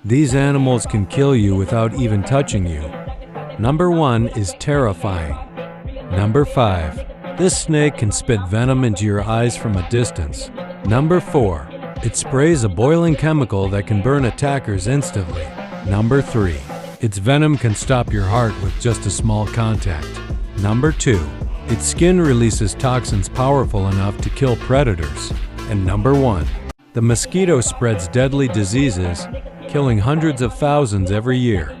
These animals can kill you without even touching you. Number 1 is terrifying. Number 5. This snake can spit venom into your eyes from a distance. Number 4. It sprays a boiling chemical that can burn attackers instantly. Number 3. Its venom can stop your heart with just a small contact. Number 2. Its skin releases toxins powerful enough to kill predators. And number 1. The mosquito spreads deadly diseases, killing hundreds of thousands every year.